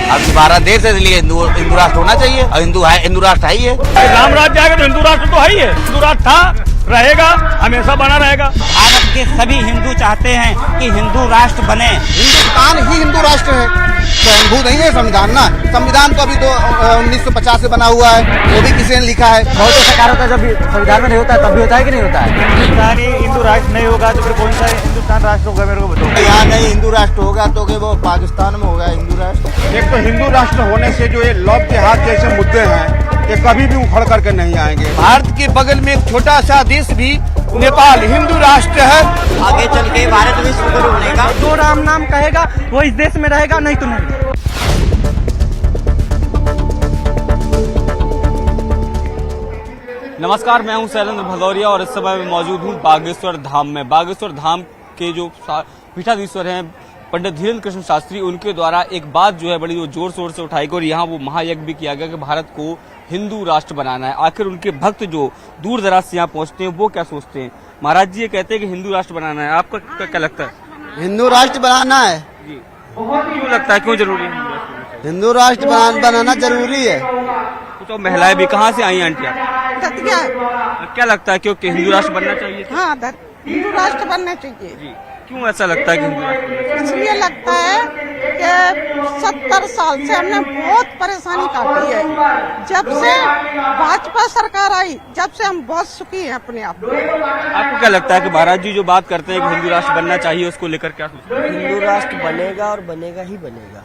अब भारत देश है, इसलिए हिंदू राष्ट्र होना चाहिए और हिंदू राष्ट्र है ही है। राम राज्य जाएगा तो हिंदू राष्ट्र तो है ही है। हिंदू राष्ट्र था, रहेगा, हमेशा बना रहेगा। भारत के सभी हिंदू चाहते हैं कि हिंदू राष्ट्र बने। हिंदुस्तान ही हिंदू राष्ट्र है, स्वयंभू नहीं है संविधान ना। संविधान तो अभी तो 1950 से बना हुआ है, वो भी किसी ने लिखा है। बहुत ऐसा कार्य होता है जब संविधान में नहीं होता है, तब भी होता है कि नहीं होता है। हिंदुस्तान ही हिंदू राष्ट्र नहीं होगा तो फिर कौन सा हिंदुस्तान राष्ट्र होगा, मेरे को बताओ। यहाँ नहीं हिंदू राष्ट्र होगा तो वो पाकिस्तान में होगा हिंदू राष्ट्र। एक तो हिंदू राष्ट्र होने से जो ये लव जिहाद जैसे मुद्दे हैं ये कभी भी उखड़ करके नहीं आएंगे। भारत के बगल में एक छोटा सा देश भी नेपाल हिंदू राष्ट्र है। आगे चल के भारत विश्व गुरु बनेगा। जो राम नाम कहेगा वो इस देश में रहेगा, नहीं तो नहीं। नमस्कार, मैं हूं शैलेंद्र भदौरिया और इस समय मैं मौजूद हूं बागेश्वर धाम में। बागेश्वर धाम के जो पीठाधीश्वर हैं पंडित धीरेन्द्र कृष्ण शास्त्री, उनके द्वारा एक बात जो है बड़ी जोर शोर से उठाई गई और यहाँ वो महायज्ञ भी किया गया कि भारत को हिंदू राष्ट्र बनाना है। आखिर उनके भक्त जो दूर दराज से यहाँ पहुंचते हैं वो क्या सोचते हैं? महाराज जी ये कहते हैं कि हिंदू राष्ट्र बनाना है, आपका क्या लगता है? हिंदू राष्ट्र बनाना है जी, क्यों लगता है, क्यों जरूरी है हिंदू राष्ट्र बनाना जरूरी है। तो महिलाएं भी कहाँ से आई आंटियाँ? क्या लगता है क्योंकि हिंदू राष्ट्र बनना चाहिए? हाँ, हिंदू राष्ट्र बनना चाहिए जी, क्यों ऐसा लगता है कि हिंदू राष्ट्र बनना चाहिए? इसलिए लगता है कि 70 साल से हमने बहुत परेशानी काटी है। जब से भाजपा सरकार आई, जब से हम बहुत सुखी हैं अपने आप में। आपको क्या लगता है कि महाराज जी जो बात करते हैं कि हिंदू राष्ट्र बनना चाहिए, उसको लेकर क्या सोचते हैं? हिंदू राष्ट्र बनेगा और बनेगा ही बनेगा।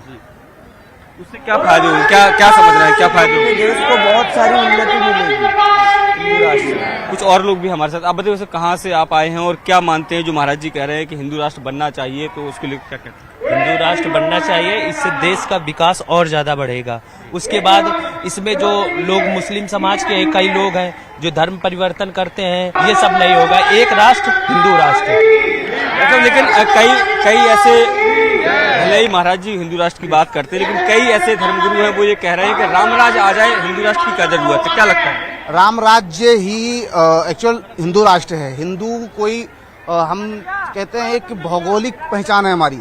उससे क्या फायदे होंगे, क्या समझ रहे हैं, क्या फायदे होंगे? देश को बहुत सारी उन्नति मिलेगी हिंदू राष्ट्र। कुछ और लोग भी हमारे साथ, आप बताइए कहाँ से आप आए हैं और क्या मानते हैं जो महाराज जी कह रहे हैं कि हिंदू राष्ट्र बनना चाहिए, तो उसके लिए क्या कहते हैं? हिंदू राष्ट्र बनना चाहिए, इससे देश का विकास और ज्यादा बढ़ेगा। उसके बाद इसमें जो लोग मुस्लिम समाज के कई लोग हैं जो धर्म परिवर्तन करते हैं, ये सब नहीं होगा। एक राष्ट्र हिंदू राष्ट्र। मतलब लेकिन कई ऐसे, भले ही महाराज जी हिंदू राष्ट्र की बात करते हैं, लेकिन कई ऐसे धर्मगुरु हैं वो ये कह रहे हैं कि राम राज्य आ जाए, हिंदू राष्ट्र की क्या जरूरत है? क्या लगता है? राम राज्य ही एक्चुअल हिंदू राष्ट्र है। हिंदू कोई हम कहते हैं एक भौगोलिक पहचान है हमारी।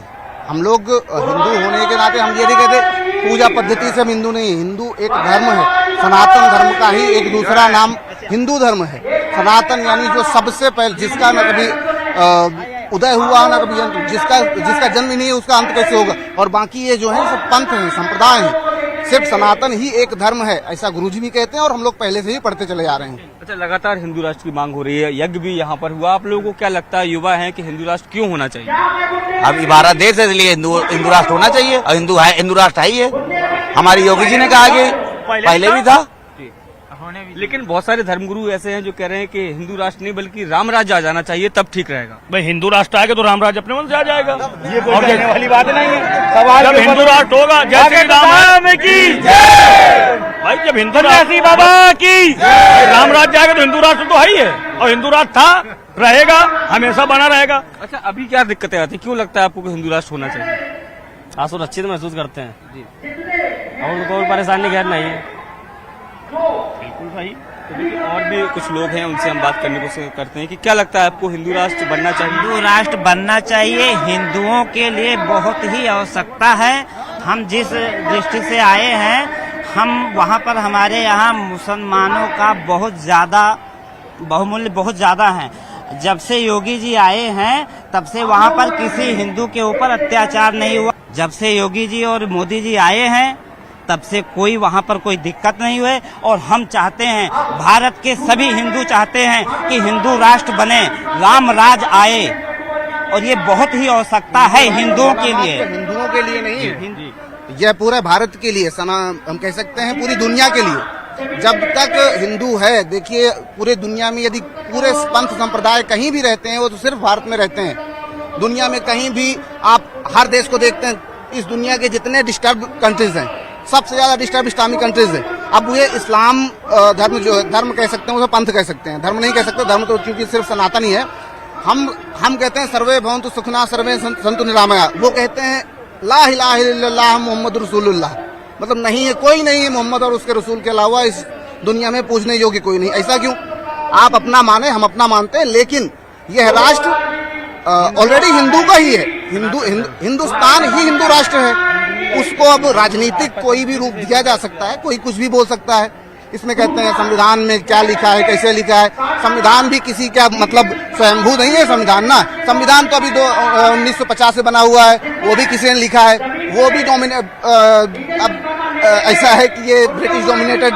हम लोग हिंदू होने के नाते हम ये नहीं कहते पूजा पद्धति से हम हिंदू नहीं। हिंदू एक धर्म है, सनातन धर्म का ही एक दूसरा नाम हिंदू धर्म है। सनातन यानी जो सबसे पहले, जिसका न कभी उदय हुआ ना कभी अंत, जिसका जन्म ही नहीं है उसका अंत कैसे होगा। और बाकी ये जो है सब पंथ हैं, संप्रदाय हैं। सिर्फ सनातन ही एक धर्म है, ऐसा गुरुजी भी कहते हैं और हम लोग पहले से ही पढ़ते चले आ रहे हैं। अच्छा, लगातार हिंदू राष्ट्र की मांग हो रही है, यज्ञ भी यहाँ पर हुआ। आप लोगों को क्या लगता है, युवा है, कि हिंदू राष्ट्र क्यों होना चाहिए? अब भारत देश है, इसलिए हिंदू राष्ट्र होना चाहिए और हिंदू राष्ट्र है ही है। हमारे योगी जी ने कहा कि पहले भी था। लेकिन बहुत सारे धर्मगुरु ऐसे हैं जो कह रहे हैं कि हिंदू राष्ट्र नहीं बल्कि राम राज्य आ जाना चाहिए, तब ठीक रहेगा। भाई हिंदू राष्ट्र आएगा तो राम राज्य अपने मन से आ जाएगा, ये कोई कहने वाली बात नहीं है। सवाल जब हिंदू राष्ट्र होगा, जय श्री राम की भाई, जब हिंदू राष्ट्र बाबा की राम राज्य आएगा तो हिंदू राष्ट्र तो है ही है, और हिंदू राष्ट्र था, रहेगा, हमेशा बना रहेगा। अच्छा, अभी क्या दिक्कतें आती, क्यों लगता है आपको कि हिंदू राष्ट्र होना चाहिए? आप सुरक्षित महसूस करते हैं जी, और कोई परेशानी खैर नहीं है। बिल्कुल भाई। तो देखिए और भी कुछ लोग हैं, उनसे हम बात करने को करते हैं कि क्या लगता है आपको, हिंदू राष्ट्र बनना चाहिए? हिंदू राष्ट्र बनना चाहिए, हिंदुओं के लिए बहुत ही आवश्यकता है। हम जिस दृष्टि से आए हैं, हम वहाँ पर हमारे यहाँ मुसलमानों का बहुत ज्यादा बहुमूल्य बहुत ज्यादा है। जब से योगी जी आए हैं तब से वहाँ पर किसी हिंदू के ऊपर अत्याचार नहीं हुआ। जब से योगी जी और मोदी जी आए हैं तब से कोई वहाँ पर कोई दिक्कत नहीं हुए। और हम चाहते हैं, भारत के सभी हिंदू चाहते हैं कि हिंदू राष्ट्र बने, राम राज आए, और ये बहुत ही आवश्यकता है हिंदुओं के लिए। हिंदुओं के लिए नहीं, यह पूरे भारत के लिए, हम कह सकते हैं पूरी दुनिया के लिए। जब तक हिंदू है, देखिए पूरे दुनिया में यदि पूरे पंथ संप्रदाय कहीं भी रहते हैं, वो तो सिर्फ भारत में रहते हैं। दुनिया में कहीं भी आप हर देश को देखते हैं, इस दुनिया के जितने डिस्टर्ब कंट्रीज हैं, सबसे ज्यादा डिस्टर्ब इस्लामिक कंट्रीज है। अब ये इस्लाम धर्म जो है, धर्म कह सकते हैं, उसे पंथ कह सकते हैं, धर्म नहीं कह सकते। धर्म तो क्योंकि सिर्फ सनातन ही है। हम कहते हैं सर्वे भवन्तु सुखिनः सर्वे सन्तु निरामया। वो कहते हैं ला इलाहा इल्लल्लाह मुहम्मद रसूलुल्लाह, मतलब नहीं है, कोई नहीं है मोहम्मद और उसके रसूल के अलावा इस दुनिया में पूजने योग्य कोई नहीं। ऐसा क्यों? आप अपना माने, हम अपना मानते हैं, लेकिन यह राष्ट्र ऑलरेडी हिंदू का ही है। हिंदुस्तान ही हिंदू राष्ट्र है। उसको अब राजनीतिक कोई भी रूप दिया जा सकता है, कोई कुछ भी बोल सकता है। इसमें कहते हैं संविधान में क्या लिखा है, कैसे लिखा है। संविधान भी किसी का मतलब स्वयंभू नहीं है संविधान ना। संविधान तो अभी 1950 से बना हुआ है, वो भी किसी ने लिखा है, वो भी अब ऐसा है कि ये ब्रिटिश डोमिनेटेड,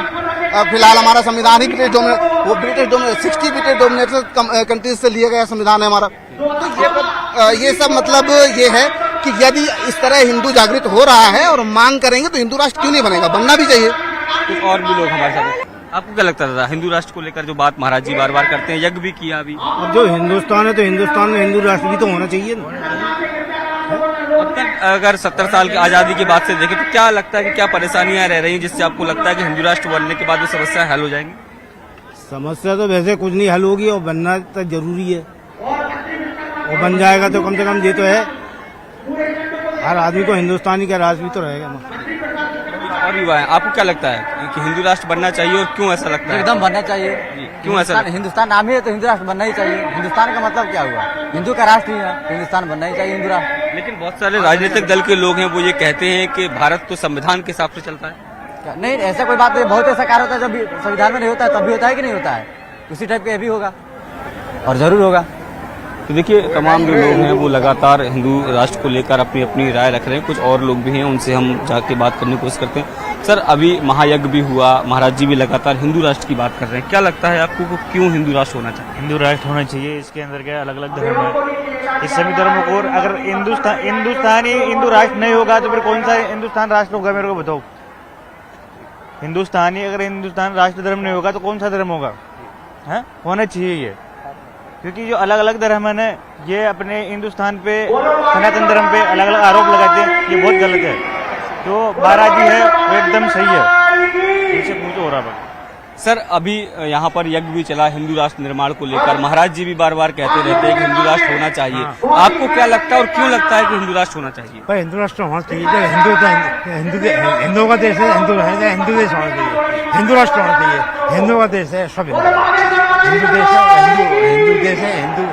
फिलहाल हमारा संविधान ही ब्रिटिश 60 ब्रिटिश डोमिनेटेड कंट्रीज से लिया गया संविधान है हमारा। तो ये सब मतलब ये है कि यदि इस तरह हिंदू जागृत हो रहा है और मांग करेंगे तो हिंदू राष्ट्र क्यों नहीं बनेगा, बनना भी चाहिए। कुछ और भी लोग हमारे साथ हैं। आपको क्या लगता था हिंदू राष्ट्र को लेकर जो बात महाराज जी बार बार करते हैं, यज्ञ भी किया अभी? अब जो हिंदुस्तान है तो हिंदुस्तान में हिंदू राष्ट्र भी तो होना चाहिए ना। अब तक अगर 70 साल की आजादी के बाद से देखें तो क्या लगता है कि क्या परेशानियां रह रही हैं जिससे आपको लगता है कि हिंदू राष्ट्र बनने के बाद वो समस्याएं हल हो जाएंगी? समस्या तो वैसे कुछ नहीं हल होगी और बनना तो जरूरी है। और बन जाएगा तो कम से कम ये तो है हर आदमी को हिंदुस्तानी का राज भी तो रहेगा ना। और युवा है, आपको क्या लगता है कि हिंदू राष्ट्र बनना चाहिए और क्यों ऐसा लगता है? एकदम बनना चाहिए। क्यों ऐसा? हिंदुस्तान नाम ही है तो हिंदू राष्ट्र बनना ही चाहिए। हिंदुस्तान का मतलब क्या हुआ? हिंदू का राष्ट्र ही है, हिंदुस्तान बनना ही चाहिए हिंदू राष्ट्र। लेकिन बहुत सारे राजनीतिक दल के लोग हैं वो ये कहते हैं कि भारत तो संविधान के हिसाब से चलता है। नहीं, ऐसा कोई बात नहीं। बहुत ऐसा कार्य होता है जब संविधान में नहीं होता है तब भी होता है कि नहीं होता है, उसी टाइप का ये भी होगा और जरूर होगा। तो देखिए तमाम जो लोग हैं वो लगातार हिंदू राष्ट्र को लेकर अपनी अपनी राय रख रहे हैं। कुछ और लोग भी हैं, उनसे हम जाके बात करने की कोशिश करते हैं। सर, अभी महायज्ञ भी हुआ, महाराज जी भी लगातार हिंदू राष्ट्र की बात कर रहे हैं। क्या लगता है आपको को क्यों हिंदू राष्ट्र होना चाहिए? हिंदू राष्ट्र होना चाहिए। इसके अंदर क्या अलग अलग धर्म है, इस सभी धर्मों को, अगर हिंदुस्तानी हिंदू राष्ट्र नहीं होगा तो फिर कौन सा हिंदुस्तान राष्ट्र होगा, मेरे को बताओ। हिंदुस्तानी अगर हिंदुस्तान राष्ट्र धर्म नहीं होगा तो कौन सा धर्म होगा? है होना चाहिए ये, क्योंकि जो अलग अलग धर्म है ना ये अपने हिंदुस्तान पे सनातन धर्म पे अलग अलग आरोप लगाते हैं, ये बहुत गलत है। जो महाराज जी है वो एकदम सही है, इनसे पूछो हो रहा है। सर, अभी यहाँ पर यज्ञ भी चला हिंदू राष्ट्र निर्माण को लेकर, महाराज जी भी बार बार कहते रहते हैं कि हिंदू राष्ट्र होना चाहिए। आपको क्या लगता है और क्यों लगता है कि हिंदू राष्ट्र होना चाहिए? भाई हिंदू राष्ट्र होना चाहिए। हिंदुओं का देश है, हिंदू देश होना चाहिए, हिंदू राष्ट्र होना चाहिए। हिंदुओं का देश है, सब हिंदू देश है, हिंदू देश है, हिंदू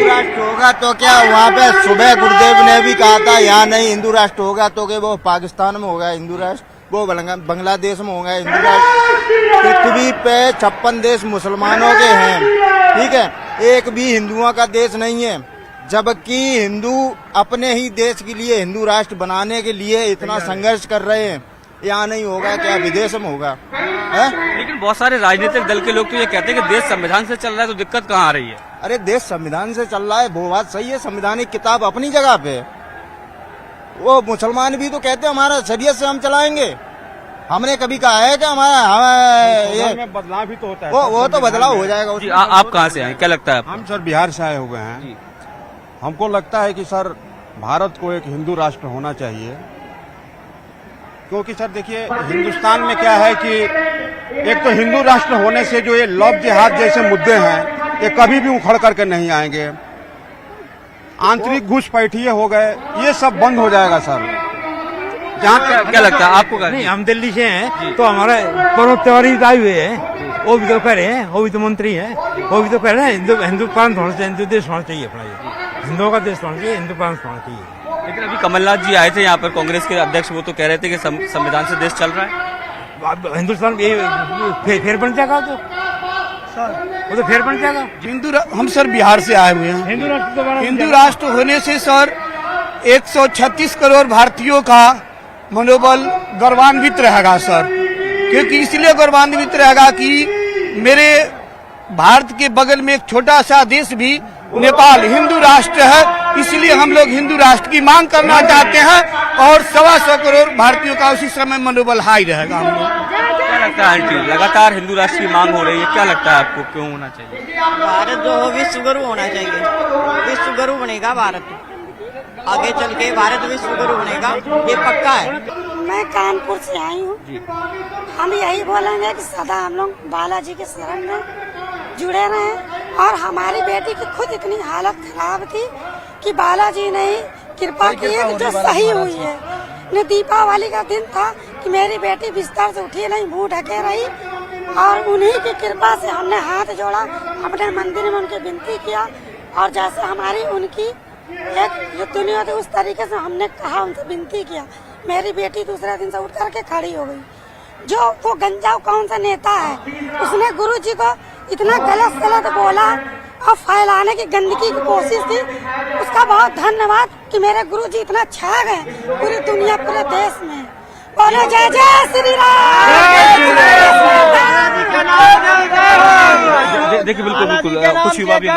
राष्ट्र होगा तो क्या वहाँ पे सुबह गुरुदेव ने भी कहा था यहाँ नहीं हिंदू राष्ट्र होगा तो कि वो पाकिस्तान में होगा हिंदू राष्ट्र, वो बांग्लादेश में होगा हिंदू राष्ट्र। पृथ्वी पे 56 देश मुसलमानों के हैं, ठीक है, एक भी हिंदुओं का देश नहीं है। जबकि हिंदू अपने ही देश के लिए हिंदू राष्ट्र बनाने के लिए इतना संघर्ष कर रहे हैं। यहाँ नहीं होगा क्या विदेश में होगा है? लेकिन बहुत सारे राजनीतिक दल के लोग तो ये कहते हैं कि देश संविधान से चल रहा है तो दिक्कत कहाँ आ रही है? अरे देश संविधान से चल रहा है, वो बात सही है, संवैधानिक किताब अपनी जगह पे। वो मुसलमान भी तो कहते हैं हमारा शरीयत से हम चलाएंगे। हमने कभी कहा है कि हमारा ये बदलाव भी तो होता है। वो तो बदलाव हो जाएगा। जी, आप कहाँ से आए, क्या लगता है आपको? हम सर बिहार से आए हुए हैं। हमको लगता है कि सर भारत को एक हिंदू राष्ट्र होना चाहिए, क्योंकि सर देखिए हिंदुस्तान में क्या है कि एक तो हिंदू राष्ट्र होने से जो ये लव जिहाद जैसे मुद्दे हैं ये कभी भी उखड़ करके नहीं आएंगे। आंतरिक घुसपैठिए हो गए, ये सब बंद हो जाएगा सर। जहाँ क्या लगता है आपको? नहीं, हम दिल्ली से हैं तो हमारा पर्व त्योहार भी आए हुए हैं, वो भी तो कह रहे हैं, वो भी तो मंत्री हैं, वो भी तो कह रहे हैं हिंदू प्रांत होना चाहिए, हिंदू देश होना चाहिए अपना, ये हिंदुओं का देश होना चाहिए, हिंदू प्रांत होना चाहिए। लेकिन अभी कमलनाथ जी आए थे यहाँ पर, कांग्रेस के अध्यक्ष, वो तो कह रहे थे कि संविधान से देश चल रहा है। हिंदुस्तान फिर बन जाएगा तो वो तो फिर बन जाएगा। हम सर बिहार से आए हुए हैं। हिंदू राष्ट्र होने से सर 136 करोड़ भारतीयों का मनोबल गौरवान्वित रहेगा सर, क्योंकि इसलिए गौरवान्वित रहेगा कि मेरे भारत के बगल में एक छोटा सा देश भी नेपाल हिंदू राष्ट्र है, इसलिए हम लोग हिंदू राष्ट्र की मांग करना चाहते हैं और 125 करोड़ भारतीयों का उसी समय मनोबल हाई रहेगा। हम लोग क्या लगता है आंटी, लगातार हिंदू राष्ट्र की मांग हो रही है, क्या लगता है आपको क्यों होना चाहिए? भारत जो हो विश्व गुरु होना चाहिए, विश्व गुरु बनेगा भारत, आगे चल के भारत विश्व गुरु बनेगा, ये पक्का है। मैं कानपुर से आई हूँ। हम यही बोलेंगे कि सदा हम लोग बालाजी के शरण में जुड़े रहे, और हमारी बेटी की खुद इतनी हालत खराब थी कि बालाजी ने कृपा की है जो सही हुई है। न दीपावली का दिन था कि मेरी बेटी बिस्तर से उठी नहीं, मुंह ढके रही, और उन्हीं की कृपा से हमने हाथ जोड़ा, अपने मंदिर में उनकी विनती किया, और जैसे हमारी उनकी एक युद्ध नहीं होती उस तरीके से हमने कहा, उनसे विनती किया। मेरी बेटी दूसरे दिन से उठ करके खड़ी हो गई। जो वो गंजाऊ कौन सा नेता है, उसने गुरुजी को इतना गलत बोला और फैलाने की गंदगी की कोशिश की। उसका बहुत धन्यवाद कि मेरे गुरुजी इतना छा गए पूरी दुनिया, पूरे देश में। बोलो जय जय श्री देखिए बिल्कुल कुछ युवा भी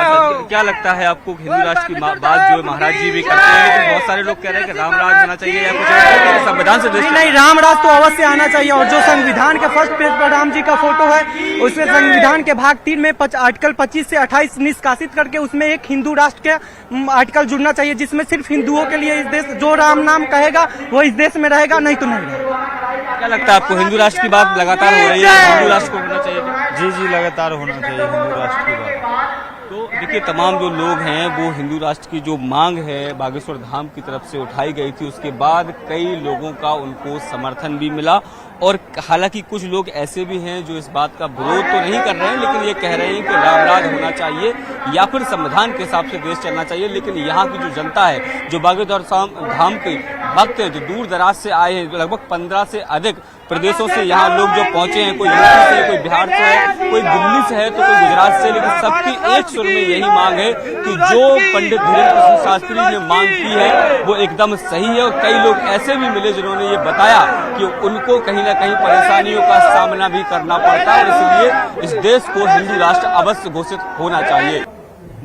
क्या लगता है आपको हिंदू राष्ट्र की बात जो महाराज जी भी करते हैं, लेकिन बहुत सारे लोग कह रहे हैं कि राम राज होना चाहिए या कुछ संविधान से नहीं, राम राज तो अवश्य आना चाहिए। और जो संविधान के फर्स्ट पेज पर राम जी का फोटो है, उसमें संविधान के भाग 3 में आर्टिकल 25 से 28 निष्कासित करके उसमें एक हिंदू राष्ट्र के आर्टिकल जुड़ना चाहिए, जिसमें सिर्फ हिंदुओं के लिए इस देश, जो राम नाम कहेगा वो इस देश में रहेगा, नहीं तो नहीं रहेगा। क्या लगता है आपको हिंदू राष्ट्र की बात लगातार हो रही है, हिंदू राष्ट्र को होना चाहिए? जी लगातार होना चाहिए हिंदू राष्ट्र की बात। तो देखिए तमाम जो लोग हैं वो हिंदू राष्ट्र की जो मांग है बागेश्वर धाम की तरफ से उठाई गई थी, उसके बाद कई लोगों का उनको समर्थन भी मिला। और हालांकि कुछ लोग ऐसे भी हैं जो इस बात का विरोध तो नहीं कर रहे हैं, लेकिन ये कह रहे हैं कि रामराज होना चाहिए या फिर संविधान के हिसाब से देश चलना चाहिए। लेकिन यहाँ की जो जनता है, जो बागेश्वर धाम के भक्त हैं, जो दूर दराज से आए हैं, लगभग 15 से अधिक प्रदेशों से यहाँ लोग जो पहुंचे हैं, कोई यूपी से, कोई बिहार से है, कोई दिल्ली से है, तो कोई गुजरात से, लेकिन सबकी एक सुर में यही मांग है कि जो पंडित धीरेन्द्र कृष्ण शास्त्री ने मांग की है वो एकदम सही है। और कई लोग ऐसे भी मिले जिन्होंने ये बताया कि उनको कहीं न कहीं परेशानियों का सामना भी करना पड़ता है, और इसलिए इस देश को हिंदू राष्ट्र अवश्य घोषित होना चाहिए।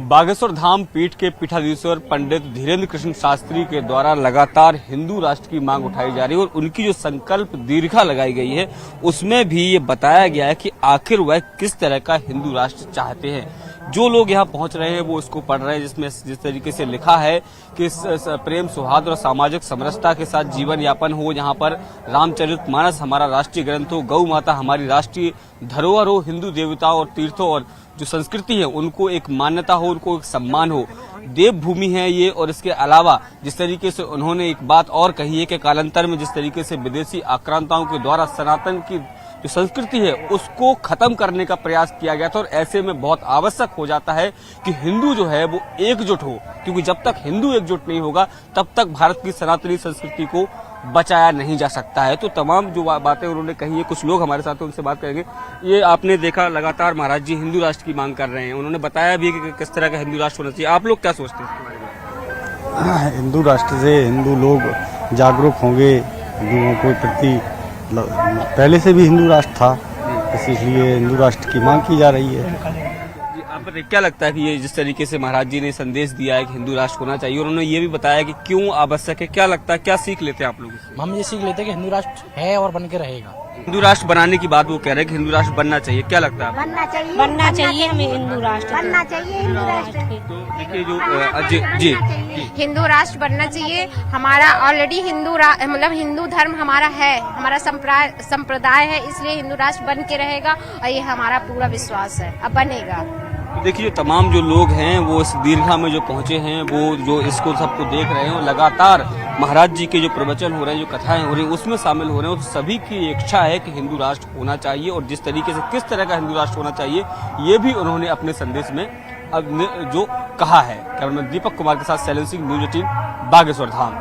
बागेश्वर धाम पीठ के पीठाधीश्वर पंडित धीरेन्द्र कृष्ण शास्त्री के द्वारा लगातार हिंदू राष्ट्र की मांग उठाई जा रही है, और उनकी जो संकल्प दीर्घा लगाई गई है उसमें भी ये बताया गया है कि आखिर वह किस तरह का हिंदू राष्ट्र चाहते हैं। जो लोग यहाँ पहुंच रहे हैं वो इसको पढ़ रहे हैं, जिसमें जिस तरीके से लिखा है कि प्रेम सौहार्द और सामाजिक समरसता के साथ जीवन यापन हो, यहाँ पर रामचरितमानस हमारा राष्ट्रीय ग्रंथ हो, गौ माता हमारी राष्ट्रीय धरोहर हो, हिंदू देवताओं और तीर्थों और जो संस्कृति है उनको एक मान्यता हो, उनको एक सम्मान हो, देवभूमि है ये। और इसके अलावा जिस तरीके से उन्होंने एक बात और कही है कि कालांतर में जिस तरीके से विदेशी आक्रांताओं के द्वारा सनातन की जो संस्कृति है उसको खत्म करने का प्रयास किया गया था, और ऐसे में बहुत आवश्यक हो जाता है कि हिंदू जो है वो एकजुट हो, क्योंकि जब तक हिंदू एकजुट नहीं होगा तब तक भारत की सनातनी संस्कृति को बचाया नहीं जा सकता है। तो तमाम जो बातें उन्होंने कही है, कुछ लोग हमारे साथ उनसे बात करेंगे। ये आपने देखा लगातार महाराज जी हिंदू राष्ट्र की मांग कर रहे हैं, उन्होंने बताया भी कि किस तरह का हिंदू राष्ट्र होना चाहिए। आप लोग क्या सोचते हैं इसके बारे में? हिंदू राष्ट्र से हिंदू लोग जागरूक होंगे, हिंदुओं के प्रति पहले से भी हिंदू राष्ट्र था, इसलिए हिंदू राष्ट्र की मांग की जा रही है। आप क्या लगता है कि ये जिस तरीके से महाराज जी ने संदेश दिया है कि हिंदू राष्ट्र होना चाहिए, और उन्होंने ये भी बताया कि क्यों आवश्यक है, क्या लगता है, क्या सीख लेते हैं आप लोग? हम ये सीख लेते हैं कि हिंदू राष्ट्र है और बन के रहेगा। हिंदू राष्ट्र बनाने की बात वो कह रहे हैं कि हिंदू राष्ट्र बनना चाहिए, क्या लगता है? बनना चाहिए हमें हिंदू राष्ट्र, बनना चाहिए हिंदू राष्ट्र। तो देखिए जो जी हिंदू राष्ट्र बनना चाहिए। हमारा ऑलरेडी मतलब हिंदू धर्म हमारा है, हमारा संप्रदाय है, इसलिए हिंदू राष्ट्र बन के रहेगा, और ये हमारा पूरा विश्वास है, अब बनेगा। देखिए तमाम जो लोग हैं वो इस दीर्घा में जो पहुंचे हैं, वो जो इसको सबको देख रहे हैं, और लगातार महाराज जी के जो प्रवचन हो रहे हैं, जो कथाएं हो रही हैं, उसमें शामिल हो रहे हैं। तो सभी की इच्छा है कि हिंदू राष्ट्र होना चाहिए, और जिस तरीके से किस तरह का हिंदू राष्ट्र होना चाहिए ये भी उन्होंने अपने संदेश में अब जो कहा है। कैमरामैन दीपक कुमार के साथ शैलेंद्र सिंह, न्यूज 18 बागेश्वर धाम।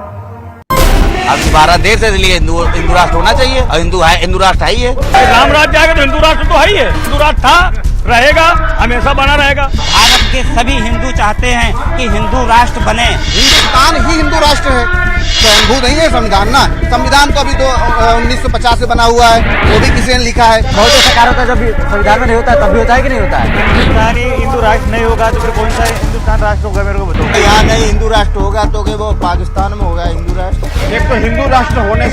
अब भारत देश है, इसलिए हिंदू राष्ट्र होना चाहिए, और हिंदू राष्ट्र है ही है। राम राज्य आएगा तो हिंदू राष्ट्र तो है ही है, हिंदू राष्ट्र था, रहेगा, हमेशा बना रहेगा। भारत के सभी हिंदू चाहते हैं कि हिंदू राष्ट्र बने। हिंदुस्तान ही हिंदू राष्ट्र है, स्वयंभू नहीं है संविधान ना। संविधान तो अभी तो 1950 से बना हुआ है, वो भी किसी ने लिखा है। बहुत ऐसा कार्य होता है जब संविधान में नहीं होता है, तब भी होता है कि नहीं होता है? हिंदू राष्ट्र नहीं होगा तो फिर कौन सा हिंदुस्तान राष्ट्र होगा, मेरे को बताओ। यहाँ नहीं हिंदू राष्ट्र होगा तो वो पाकिस्तान में होगा हिंदू राष्ट्र। एक तो हिंदू राष्ट्र होने